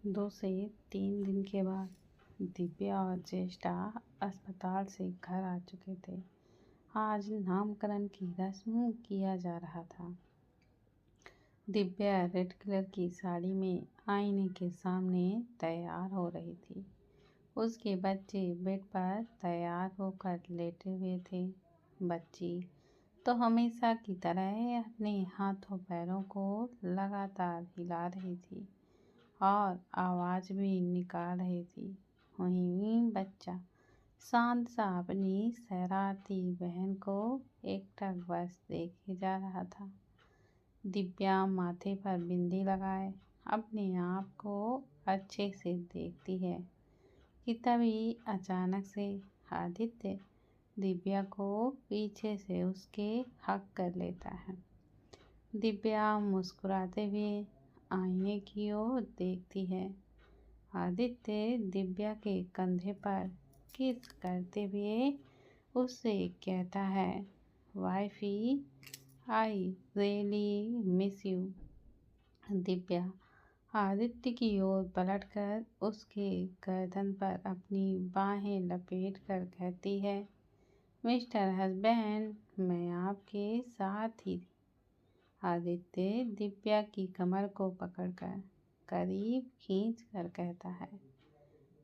2 से 3 दिन के बाद दिव्या और ज्येष्ठा अस्पताल से घर आ चुके थे। आज नामकरण की रस्म किया जा रहा था। दिव्या रेड कलर की साड़ी में आईने के सामने तैयार हो रही थी। उसके बच्चे बेड पर तैयार होकर लेटे हुए थे। बच्ची तो हमेशा की तरह अपने हाथों पैरों को लगातार हिला रही थी और आवाज़ भी निकाल रही थी। वहीं बच्चा शांत सा अपनी शरारती बहन को एकटक बस देखे जा रहा था। दिव्या माथे पर बिंदी लगाए अपने आप को अच्छे से देखती है कि तभी अचानक से आदित्य दिव्या को पीछे से उसके हक कर लेता है। दिव्या मुस्कुराते हुए आईने की ओर देखती है। आदित्य दिव्या के कंधे पर किस करते हुए उससे कहता है, wifey, I really miss you. Divya Aditya की ओर पलटकर उसके गर्दन पर अपनी बाहें लपेट कर कहती है, मिस्टर हस्बैंड, मैं आपके साथ ही। आदित्य दिव्या की कमर को पकड़कर करीब खींच कर कहता है,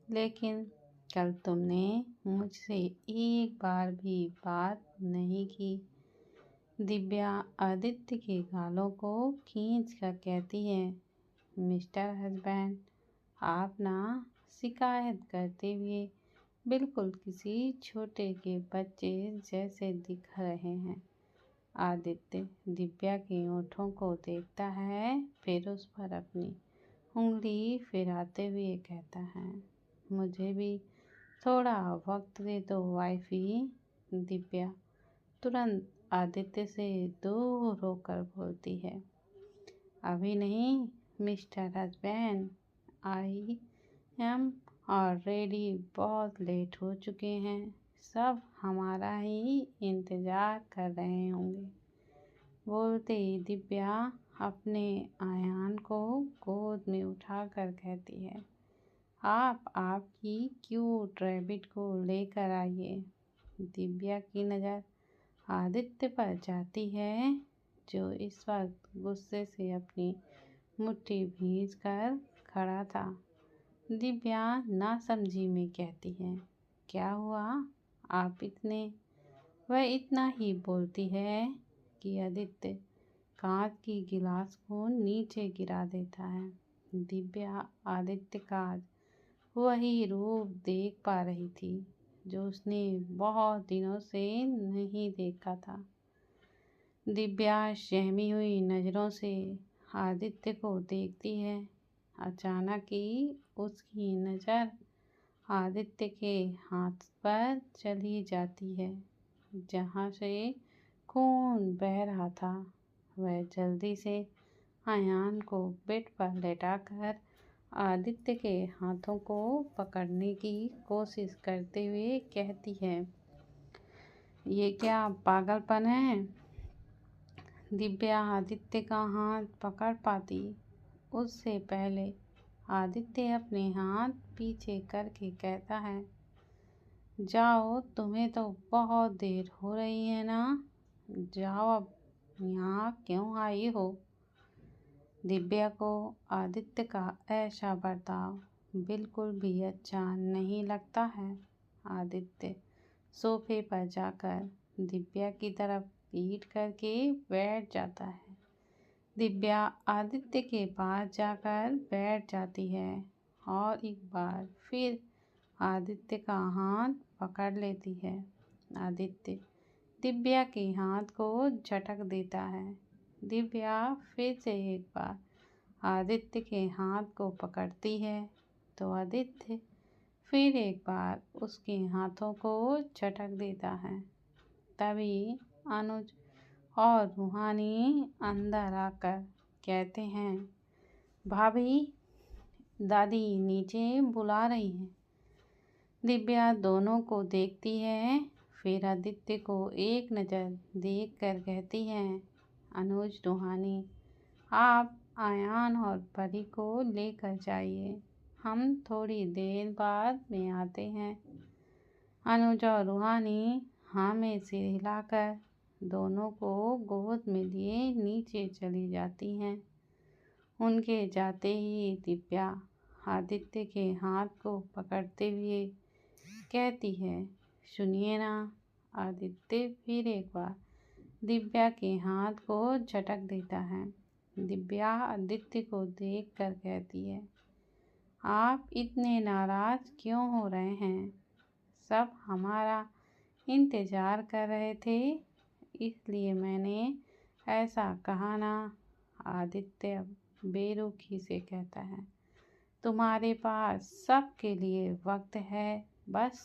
लेकिन कल तुमने मुझसे एक बार भी बात नहीं की। दिव्या आदित्य के गालों को खींच कर कहती है, मिस्टर हस्बैंड, आप ना शिकायत करते हुए बिल्कुल किसी छोटे के बच्चे जैसे दिख रहे हैं। आदित्य दिव्या के होठों को देखता है, फिर उस पर अपनी उंगली फिराते हुए कहता है, मुझे भी थोड़ा वक्त दे दो वाइफी। दिव्या तुरंत आदित्य से दूर होकर बोलती है, अभी नहीं mister husband, I am already बहुत लेट हो चुके हैं। सब हमारा ही इंतज़ार कर रहे होंगे। बोलते ही दिव्या अपने आयान को गोद में उठाकर कहती है, आप आपकी क्यूट रैबिट को लेकर आइए। दिव्या की नज़र आदित्य पर जाती है, जो इस वक्त गुस्से से अपनी मुट्ठी भींच कर खड़ा था। दिव्या नासमझी में कहती है, क्या हुआ आप इतने। वह इतना ही बोलती है कि आदित्य कांच की गिलास को नीचे गिरा देता है। दिव्या आदित्य का वही रूप देख पा रही थी जो उसने बहुत दिनों से नहीं देखा था। दिव्या सहमी हुई नज़रों से आदित्य को देखती है। अचानक ही उसकी नज़र आदित्य के हाथ पर चली जाती है, जहाँ से खून बह रहा था। वह जल्दी से आयान को बेड पर लेटाकर आदित्य के हाथों को पकड़ने की कोशिश करते हुए कहती है, ये क्या पागलपन है। दिव्या आदित्य का हाथ पकड़ पाती उससे पहले आदित्य अपने हाथ पीछे करके कहता है, जाओ, तुम्हें तो बहुत देर हो रही है ना, जाओ, अब यहाँ क्यों आई हो। दिव्या को आदित्य का ऐसा बर्ताव बिल्कुल भी अच्छा नहीं लगता है। आदित्य सोफे पर जाकर दिव्या की तरफ पीठ करके बैठ जाता है। दिव्या आदित्य के पास जाकर बैठ जाती है और एक बार फिर आदित्य का हाथ पकड़ लेती है। आदित्य दिव्या के हाथ को झटक देता है। दिव्या फिर से एक बार आदित्य के हाथ को पकड़ती है तो आदित्य फिर एक बार उसके हाथों को झटक देता है। तभी अनुज और रूहानी अंदर आकर कहते हैं, भाभी, दादी नीचे बुला रही हैं। दिव्या दोनों को देखती है, फिर आदित्य को एक नज़र देख कर कहती है, अनुज, रूहानी, आप आयान और परी को लेकर जाइए। हम थोड़ी देर बाद में आते हैं। अनुज और रूहानी हाँ में सिर हिलाकर दोनों को गोद में लिए नीचे चली जाती हैं। उनके जाते ही दिव्या आदित्य के हाथ को पकड़ते हुए कहती है, सुनिए ना। आदित्य फिर एक बार दिव्या के हाथ को झटक देता है। दिव्या आदित्य को देखकर कहती है, आप इतने नाराज क्यों हो रहे हैं? सब हमारा इंतजार कर रहे थे, इसलिए मैंने ऐसा कहा ना। आदित्य बेरुखी से कहता है, तुम्हारे पास सबके लिए वक्त है बस,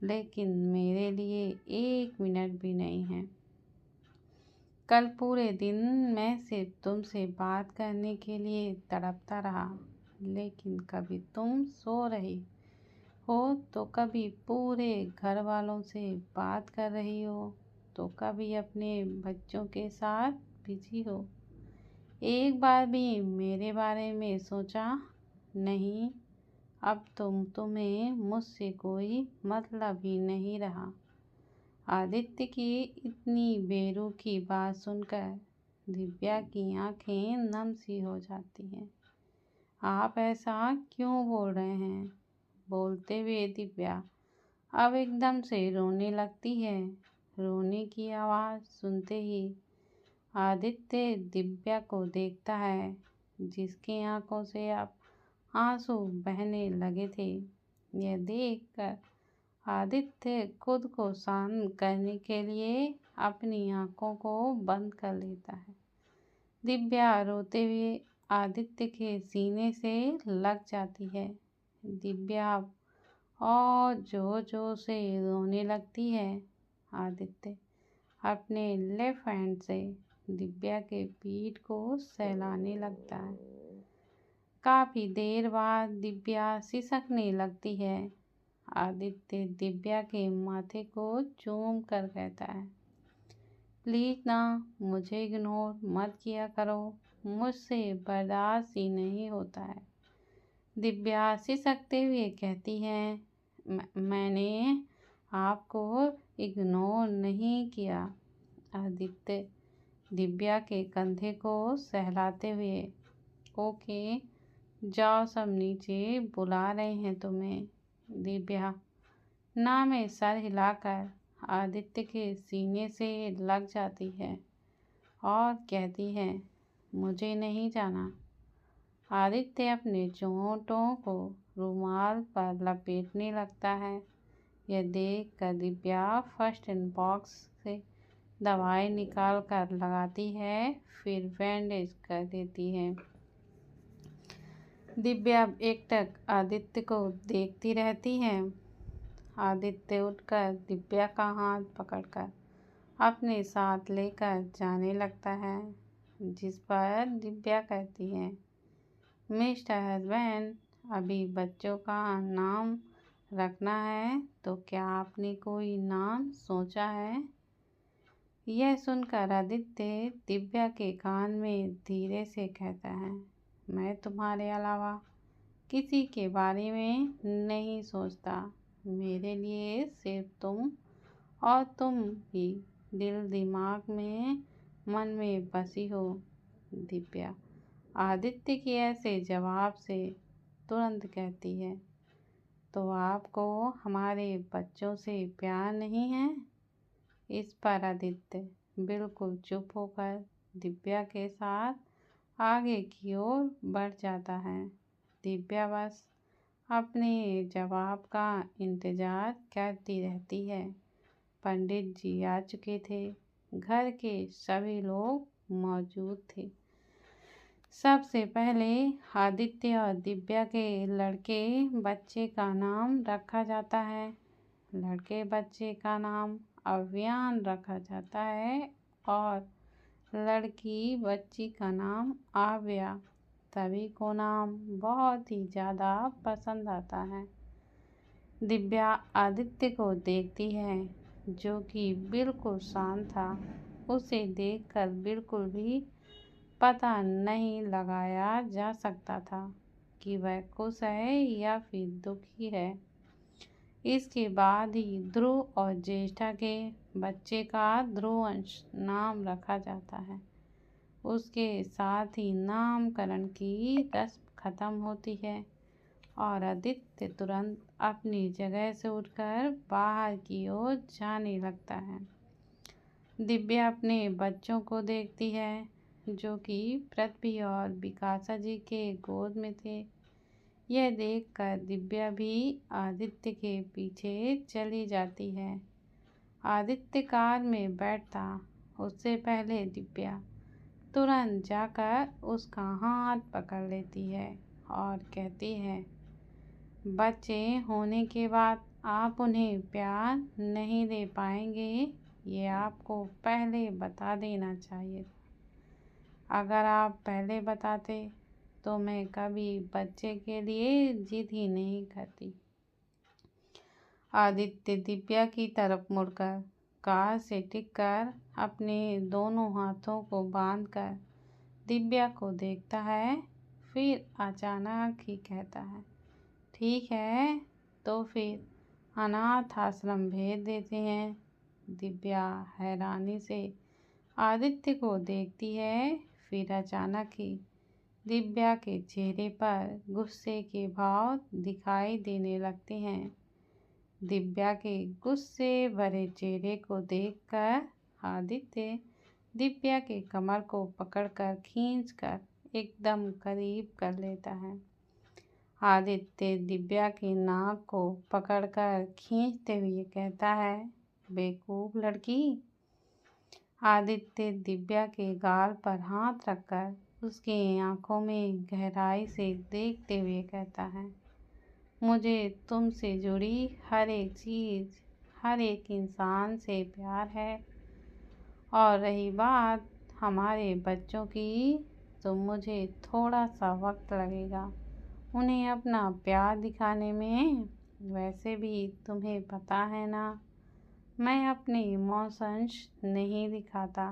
लेकिन मेरे लिए 1 मिनट भी नहीं है। कल पूरे दिन मैं सिर्फ तुमसे बात करने के लिए तड़पता रहा, लेकिन कभी तुम सो रही हो तो कभी पूरे घर वालों से बात कर रही हो, तो कभी अपने बच्चों के साथ बिजी हो। एक बार भी मेरे बारे में सोचा नहीं। अब तुम्हें मुझसे कोई मतलब ही नहीं रहा। आदित्य की इतनी बेरुखी बात सुनकर दिव्या की आंखें नम सी हो जाती हैं। आप ऐसा क्यों बोल रहे हैं? बोलते हुए दिव्या अब एकदम से रोने लगती है। रोने की आवाज़ सुनते ही आदित्य दिव्या को देखता है, जिसकी आंखों से अब आंसू बहने लगे थे। यह देखकर आदित्य खुद को शांत करने के लिए अपनी आंखों को बंद कर लेता है। दिव्या रोते हुए आदित्य के सीने से लग जाती है। दिव्या और जोर जोर से रोने लगती है। आदित्य अपने लेफ्ट हैंड से दिव्या के पीठ को सहलाने लगता है। काफी देर बाद दिव्या सिसकने लगती है। आदित्य दिव्या के माथे को चूम कर कहता है, प्लीज ना, मुझे इग्नोर मत किया करो, मुझसे बर्दाश्त ही नहीं होता है। दिव्या सिसकते हुए कहती है, मैंने आपको इग्नोर नहीं किया। आदित्य दिव्या के कंधे को सहलाते हुए, ओके, जाओ, सब नीचे बुला रहे हैं तुम्हें। दिव्या ना में सर हिलाकर आदित्य के सीने से लग जाती है और कहती है, मुझे नहीं जाना। आदित्य अपने चोटों को रुमाल पर लपेटने लगता है। यह देखकर दिव्या फर्स्ट एड बॉक्स से दवाई निकाल कर लगाती है, फिर बैंडेज कर देती है। दिव्या एकटक आदित्य को देखती रहती है। आदित्य उठकर दिव्या का हाथ पकड़कर अपने साथ लेकर जाने लगता है, जिस पर दिव्या कहती है, मिस्टर हस्बैंड, अभी बच्चों का नाम रखना है तो क्या आपने कोई नाम सोचा है? यह सुनकर आदित्य दिव्या के कान में धीरे से कहता है, मैं तुम्हारे अलावा किसी के बारे में नहीं सोचता। मेरे लिए सिर्फ तुम और तुम ही दिल दिमाग में मन में बसी हो। दिव्या आदित्य के ऐसे जवाब से तुरंत कहती है, तो आपको हमारे बच्चों से प्यार नहीं है? इस पर आदित्य बिल्कुल चुप होकर दिव्या के साथ आगे की ओर बढ़ जाता है। दिव्या बस अपने जवाब का इंतजार करती रहती है। पंडित जी आ चुके थे। घर के सभी लोग मौजूद थे। सबसे पहले आदित्य और दिव्या के लड़के बच्चे का नाम रखा जाता है। लड़के बच्चे का नाम अव्यान रखा जाता है और लड़की बच्ची का नाम आव्या। सभी को नाम बहुत ही ज़्यादा पसंद आता है। दिव्या आदित्य को देखती है, जो कि बिल्कुल शांत था। उसे देखकर बिल्कुल भी पता नहीं लगाया जा सकता था कि वह खुश है या फिर दुखी है। इसके बाद ही ध्रुव और ज्येष्ठा के बच्चे का ध्रुवंश नाम रखा जाता है। उसके साथ ही नामकरण की रस्म खत्म होती है और आदित्य तुरंत अपनी जगह से उठकर बाहर की ओर जाने लगता है। दिव्या अपने बच्चों को देखती है जो कि पृथ्वी और विकासा जी के गोद में थे। यह देखकर दिव्या भी आदित्य के पीछे चली जाती है। आदित्य कार में बैठता उससे पहले दिव्या तुरंत जाकर उसका हाथ पकड़ लेती है और कहती है, बच्चे होने के बाद आप उन्हें प्यार नहीं दे पाएंगे, ये आपको पहले बता देना चाहिए। अगर आप पहले बताते तो मैं कभी बच्चे के लिए जिद ही नहीं करती। आदित्य दिव्या की तरफ मुड़कर कार से टिककर अपने दोनों हाथों को बांधकर दिव्या को देखता है। फिर अचानक ही कहता है, ठीक है तो फिर अनाथ आश्रम भेज देते हैं। दिव्या हैरानी से आदित्य को देखती है। फिर अचानक ही दिव्या के चेहरे पर गुस्से के भाव दिखाई देने लगते हैं। दिव्या के गुस्से भरे चेहरे को देखकर आदित्य दिव्या के कमर को पकड़कर खींचकर एकदम करीब कर लेता है। आदित्य दिव्या की नाक को पकड़कर खींचते हुए कहता है, बेवकूफ लड़की। आदित्य दिव्या के गाल पर हाथ रखकर उसकी आंखों में गहराई से देखते हुए कहता है, मुझे तुमसे जुड़ी हर एक चीज़, हर एक इंसान से प्यार है। और रही बात हमारे बच्चों की, तो मुझे थोड़ा सा वक्त लगेगा उन्हें अपना प्यार दिखाने में। वैसे भी तुम्हें पता है ना, मैं अपने इमोशंस नहीं दिखाता।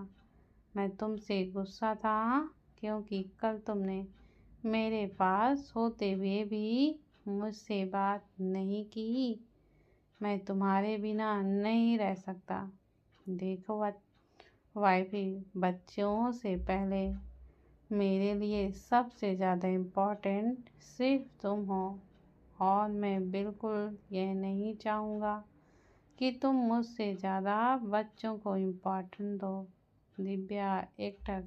मैं तुमसे गुस्सा था क्योंकि कल तुमने मेरे पास होते हुए भी मुझसे बात नहीं की। मैं तुम्हारे बिना नहीं रह सकता। देखो वाइफी, बच्चों से पहले मेरे लिए सबसे ज़्यादा इम्पोर्टेंट सिर्फ तुम हो और मैं बिल्कुल ये नहीं चाहूँगा कि तुम मुझसे ज़्यादा बच्चों को इम्पोर्टेंट दो। दिव्या एकटक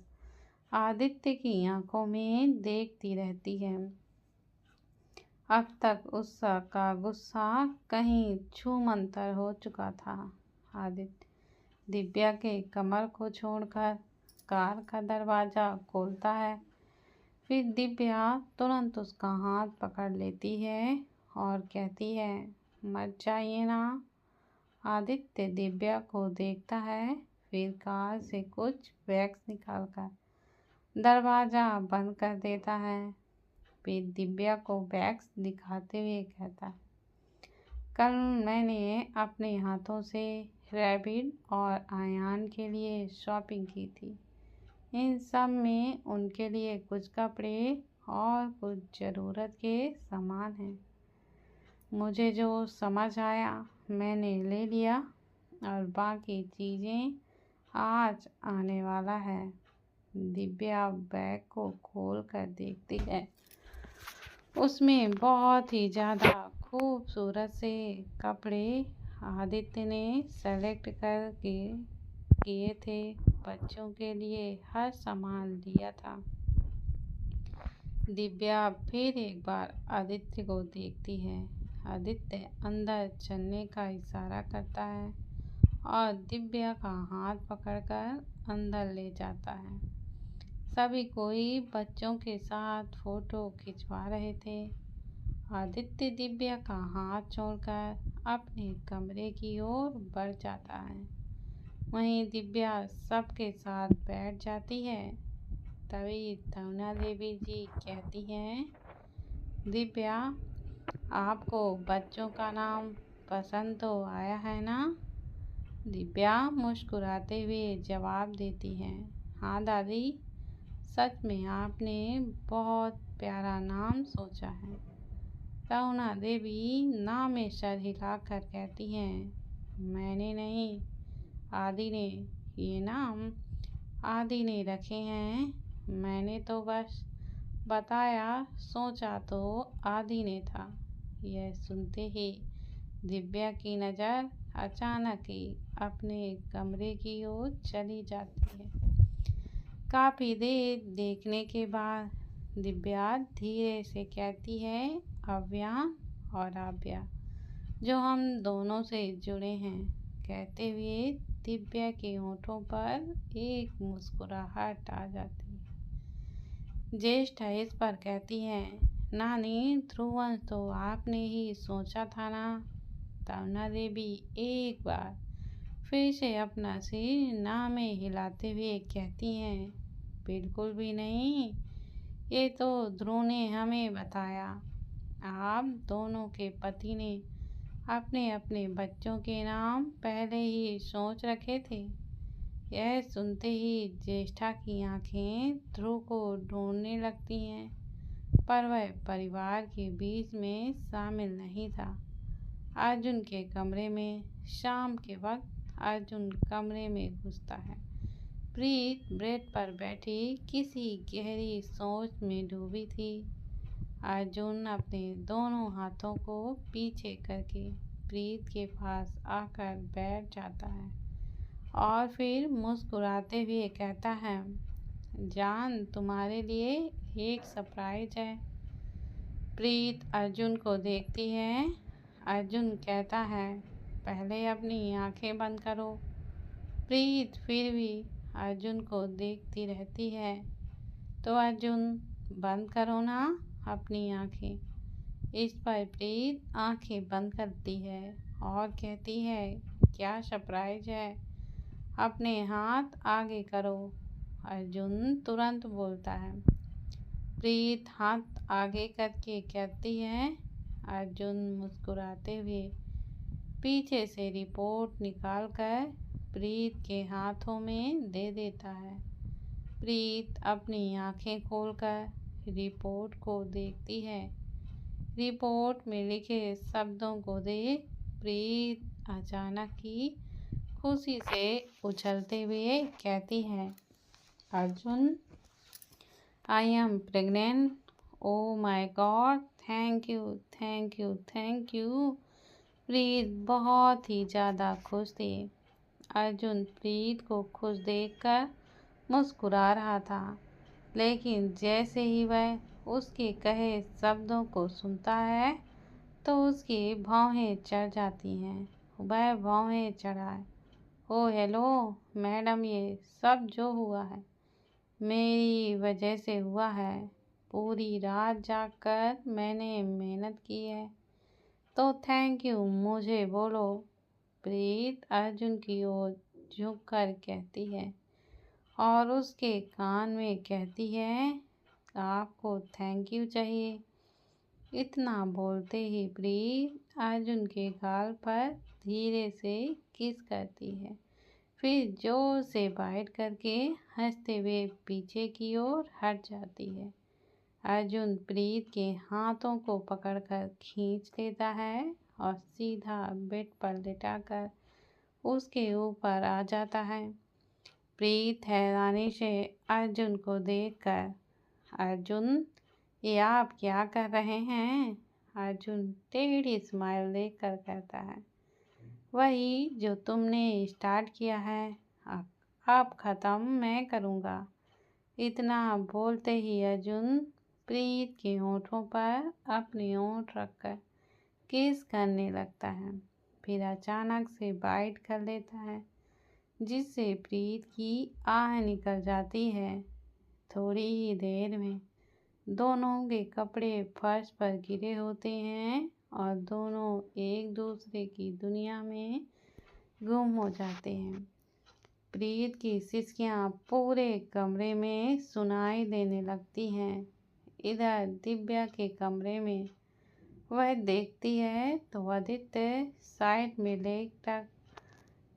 आदित्य की आंखों में देखती रहती है। अब तक उसका गुस्सा कहीं छूमंतर हो चुका था। आदित्य दिव्या के कमर को छोड़कर कार का दरवाज़ा खोलता है। फिर दिव्या तुरंत उसका हाथ पकड़ लेती है और कहती है, मत जाइए ना। आदित्य दिव्या को देखता है, फिर कार से कुछ बैग्स निकालकर दरवाज़ा बंद कर देता है। फिर दिव्या को बैग्स दिखाते हुए कहता है, कल मैंने अपने हाथों से रैबिट और आयान के लिए शॉपिंग की थी। इन सब में उनके लिए कुछ कपड़े और कुछ ज़रूरत के सामान हैं। मुझे जो समझ आया मैंने ले लिया और बाकी चीज़ें आज आने वाला है। दिव्या बैग को खोल कर देखती है। उसमें बहुत ही ज़्यादा खूबसूरत से कपड़े आदित्य ने सेलेक्ट करके किए थे। बच्चों के लिए हर सामान लिया था। दिव्या फिर एक बार आदित्य को देखती है। आदित्य अंदर चलने का इशारा करता है और दिव्या का हाथ पकड़कर अंदर ले जाता है। सभी कोई बच्चों के साथ फोटो खिंचवा रहे थे। आदित्य दिव्या का हाथ छोड़कर अपने कमरे की ओर बढ़ जाता है। वहीं दिव्या सबके साथ बैठ जाती है। तभी तमुना देवी जी कहती हैं, दिव्या, आपको बच्चों का नाम पसंद तो आया है ना? दिव्या मुस्कुराते हुए जवाब देती है, हाँ दादी, सच में आपने बहुत प्यारा नाम सोचा है। करुणा देवी ना में सर हिलाकर कहती हैं, मैंने नहीं, आदि ने। ये नाम आदि ने रखे हैं, मैंने तो बस बताया, सोचा तो आदि ने था। यह सुनते ही दिव्या की नज़र अचानक ही अपने कमरे की ओर चली जाती है। काफ़ी देर देखने के बाद दिव्या धीरे से कहती है, अव्या और आव्या जो हम दोनों से जुड़े हैं। कहते हुए दिव्या के होठों पर एक मुस्कुराहट आ जाती है। ज्येष्ठा इस पर कहती है, नानी ध्रुवंश तो आपने ही सोचा था ना। करुणा देवी एक बार फिर से अपना सिर ना में हिलाते हुए कहती हैं, बिल्कुल भी नहीं, ये तो ध्रुव ने हमें बताया। आप दोनों के पति ने अपने अपने बच्चों के नाम पहले ही सोच रखे थे। यह सुनते ही ज्येष्ठा की आंखें ध्रुव को ढूंढने लगती हैं, पर वह परिवार के बीच में शामिल नहीं था। अर्जुन के कमरे में शाम के वक्त अर्जुन कमरे में घुसता है। प्रीत बेड पर बैठी किसी गहरी सोच में डूबी थी। अर्जुन अपने दोनों हाथों को पीछे करके प्रीत के पास आकर बैठ जाता है और फिर मुस्कुराते हुए कहता है, जान तुम्हारे लिए एक सरप्राइज है। प्रीत अर्जुन को देखती है। अर्जुन कहता है, पहले अपनी आंखें बंद करो। प्रीत फिर भी अर्जुन को देखती रहती है। तो अर्जुन बंद करो ना अपनी आंखें। इस पर प्रीत आंखें बंद करती है और कहती है, क्या सरप्राइज है, अपने हाथ आगे करो। अर्जुन तुरंत बोलता है। प्रीत हाथ आगे करके कहती है। अर्जुन मुस्कुराते हुए पीछे से रिपोर्ट निकालकर प्रीत के हाथों में दे देता है। प्रीत अपनी आंखें खोलकर रिपोर्ट को देखती है। रिपोर्ट में लिखे शब्दों को देख प्रीत अचानक ही खुशी से उछलते हुए कहती है, Arjun, I am pregnant. Oh my God, thank you thank you thank you. Preet बहुत ही ज़्यादा खुश थी। अर्जुन प्रीत को खुश देखकर मुस्कुरा रहा था, लेकिन जैसे ही वह उसके कहे शब्दों को सुनता है तो उसकी भौहें चढ़ जाती हैं। वह भौहें चढ़ाए, ओ हेलो मैडम, ये सब जो हुआ है मेरी वजह से हुआ है। पूरी रात जागकर मैंने मेहनत की है, तो थैंक यू मुझे बोलो। प्रीत अर्जुन की ओर झुककर कहती है और उसके कान में कहती है, आपको थैंक यू चाहिए। इतना बोलते ही प्रीत अर्जुन के गाल पर धीरे से किस करती है, फिर जोर से बाइट करके हंसते हुए पीछे की ओर हट जाती है। अर्जुन प्रीत के हाथों को पकड़कर खींच लेता है और सीधा बेड पर लिटाकर उसके ऊपर आ जाता है। प्रीत हैरानी से अर्जुन को देखकर, अर्जुन, ये आप क्या कर रहे हैं? अर्जुन टेढ़ी स्माइल देकर कहता है, वही जो तुमने स्टार्ट किया है अब ख़त्म मैं करूँगा। इतना बोलते ही अर्जुन प्रीत के होठों पर अपनी होंठ रखकर किस करने लगता है, फिर अचानक से बाइट कर लेता है, जिससे प्रीत की आह निकल जाती है। थोड़ी ही देर में दोनों के कपड़े फर्श पर गिरे होते हैं और दोनों एक दूसरे की दुनिया में गुम हो जाते हैं। प्रीत की सिसकियाँ पूरे कमरे में सुनाई देने लगती हैं। इधर दिव्या के कमरे में वह देखती है तो आदित्य साइड में लेट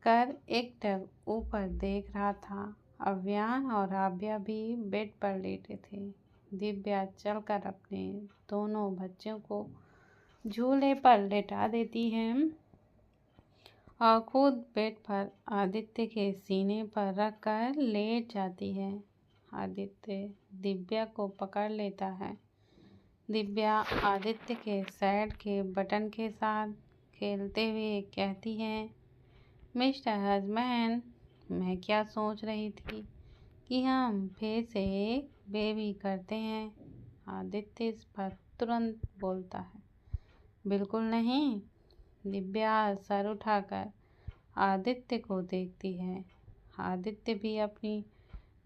कर एक टक ऊपर देख रहा था। अव्यान और आव्या भी बेड पर लेटे थे। दिव्या चलकर अपने दोनों बच्चों को झूले पर लेटा देती है और खुद बेड पर आदित्य के सीने पर रखकर लेट जाती है। आदित्य दिव्या को पकड़ लेता है। दिव्या आदित्य के शर्ट के बटन के साथ खेलते हुए कहती है, मिस्टर हस्बैंड, मैं क्या सोच रही थी कि हम फिर से एक बेबी करते हैं। आदित्य इस पर तुरंत बोलता है, बिल्कुल नहीं। दिव्या सर उठाकर आदित्य को देखती है। आदित्य भी अपनी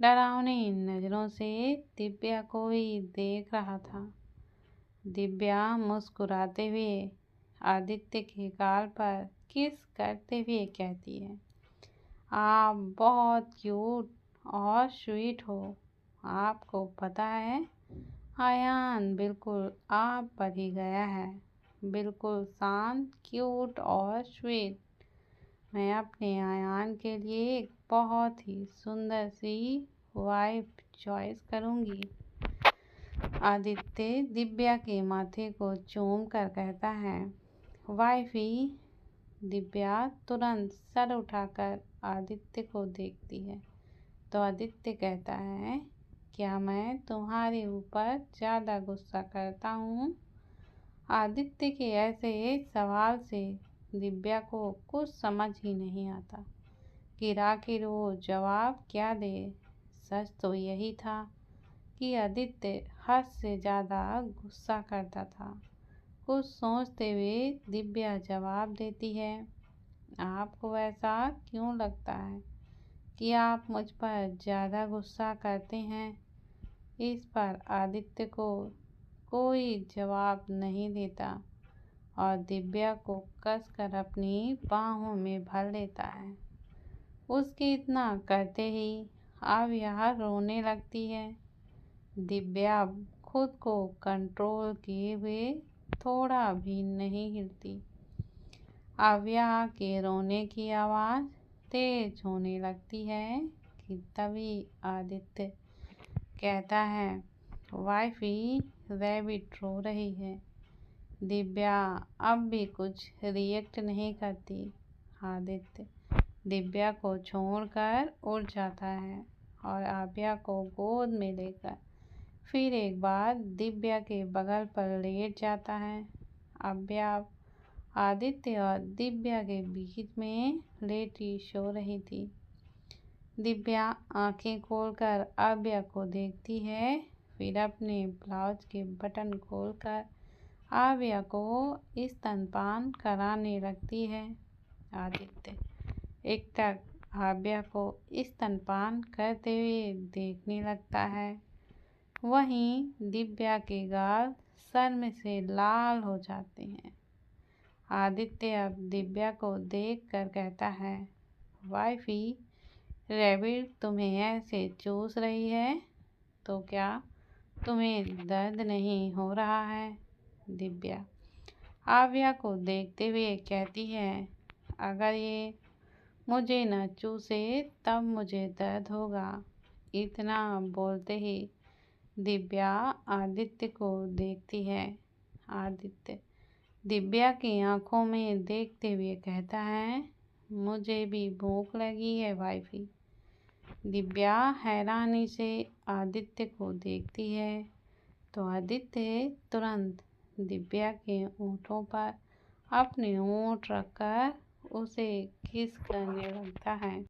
डरावनी नजरों से दिव्या को ही देख रहा था। दिव्या मुस्कुराते हुए आदित्य के गाल पर किस करते हुए कहती है, आप बहुत क्यूट और स्वीट हो। आपको पता है, आयान बिल्कुल आप पर ही गया है, बिल्कुल शांत, क्यूट और स्वीट। मैं अपने आयान के लिए एक बहुत ही सुंदर सी वाइफ चॉइस करूंगी। आदित्य दिव्या के माथे को चूम कर कहता है, वाइफी। दिव्या तुरंत सर उठाकर आदित्य को देखती है तो आदित्य कहता है, क्या मैं तुम्हारे ऊपर ज़्यादा गुस्सा करता हूँ? आदित्य के ऐसे सवाल से दिव्या को कुछ समझ ही नहीं आता कि आखिर वो जवाब क्या दे। सच तो यही था कि आदित्य हद से ज़्यादा गुस्सा करता था। कुछ सोचते हुए दिव्या जवाब देती है, आपको ऐसा क्यों लगता है कि आप मुझ पर ज़्यादा गुस्सा करते हैं? इस पर आदित्य को कोई जवाब नहीं देता और दिव्या को कसकर अपनी बाहों में भर लेता है। उसके इतना करते ही अब यह रोने लगती है। दिव्या खुद को कंट्रोल किए हुए थोड़ा भी नहीं हिलती। आव्या के रोने की आवाज़ तेज होने लगती है कि तभी आदित्य कहता है, वाइफी रैबिट रो रही है। दिव्या अब भी कुछ रिएक्ट नहीं करती। आदित्य दिव्या को छोड़कर उठ जाता है और आव्या को गोद में लेकर फिर एक बार दिव्या के बगल पर लेट जाता है। आव्या आदित्य और दिव्या के बीच में लेटी सो रही थी। दिव्या आंखें खोलकर आव्या को देखती है, फिर अपने ब्लाउज के बटन खोलकर आव्या को स्तनपान कराने लगती है। आदित्य एकटक आव्या को स्तनपान करते हुए देखने लगता है। वहीं दिव्या के गाल शर्म से लाल हो जाते हैं। आदित्य अब दिव्या को देखकर कहता है, वाइफी रैबिट तुम्हें ऐसे चूस रही है तो क्या तुम्हें दर्द नहीं हो रहा है? दिव्या आव्या को देखते हुए कहती है, अगर ये मुझे न चूसे तब मुझे दर्द होगा। इतना बोलते ही दिव्या आदित्य को देखती है। आदित्य दिव्या की आंखों में देखते हुए कहता है, मुझे भी भूख लगी है वाइफी। दिव्या हैरानी से आदित्य को देखती है तो आदित्य तुरंत दिव्या के होंठों पर अपने होंठ रखकर उसे किस करने लगता है।